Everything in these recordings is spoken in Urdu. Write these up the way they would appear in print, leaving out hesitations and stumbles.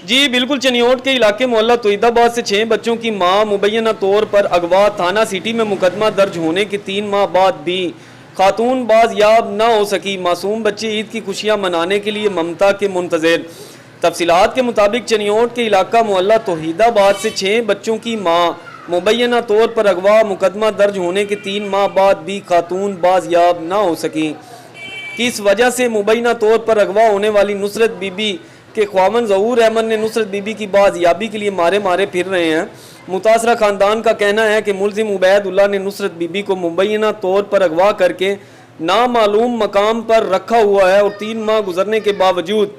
جی بالکل، چنیوٹ کے علاقے محلہ توحید آباد سے 6 بچوں کی ماں مبینہ طور پر اغوا، تھانہ سٹی میں مقدمہ درج ہونے کے 3 ماہ بعد بھی خاتون بازیاب نہ ہو سکی۔ معصوم بچے عید کی خوشیاں منانے کے لیے ممتا کے منتظر۔ تفصیلات کے مطابق چنیوٹ کے علاقہ محلہ توحید آباد سے 6 بچوں کی ماں مبینہ طور پر اغوا، مقدمہ درج ہونے کے 3 ماہ بعد بھی خاتون بازیاب نہ ہو سکی۔ کس وجہ سے مبینہ طور پر اغوا ہونے والی نصرت بی بی کے خاوند ظہور احمد نے نصرت بی بی کی بازیابی کے لیے مارے پھر رہے ہیں۔ متاثرہ خاندان کا کہنا ہے کہ ملزم عبید اللہ نے نصرت بی بی کو مبینہ طور پر اغوا کر کے نامعلوم مقام پر رکھا ہوا ہے اور 3 ماہ گزرنے کے باوجود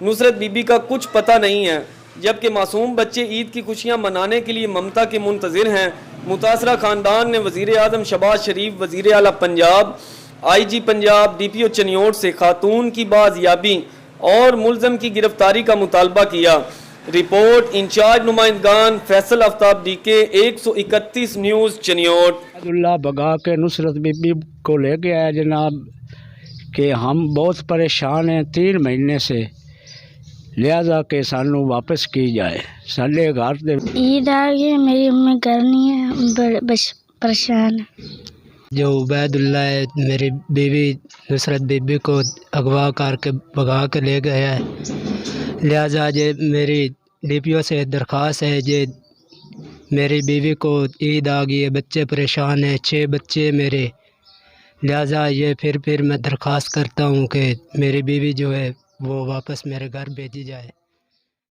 نصرت بی بی کا کچھ پتہ نہیں ہے، جبکہ معصوم بچے عید کی خوشیاں منانے کے لیے ممتا کے منتظر ہیں۔ متاثرہ خاندان نے وزیر اعظم شہباز شریف، وزیر اعلیٰ پنجاب، آئی جی پنجاب، ڈی پی او چنیوٹ سے خاتون کی بازیابی اور ملزم کی گرفتاری کا مطالبہ کیا۔ رپورٹ انچارج نمائندگان فیصل آفتاب ڈی کے 131 نیوز چنیوٹ۔ اللہ بگا کے نصرت بی بی کو لے کے آیا جناب کہ ہم بہت پریشان ہیں 3 مہینے سے، لہذا کہ سانوں واپس کی جائے سالے گھر دے۔ عید آ گئی، میری امی گھر نہیں ہے، بس پریشان ہے۔ جو عبید اللہ ہے میری بیوی نصرت بی بی کو اغوا کر کے بگا کے لے گیا ہے، لہٰذا یہ میری ڈی پی او سے درخواست ہے، یہ میری بیوی کو عید آ گئی ہے، بچے پریشان ہیں، 6 بچے میرے، لہٰذا یہ پھر میں درخواست کرتا ہوں کہ میری بیوی جو ہے وہ واپس میرے گھر بھیجی جائے۔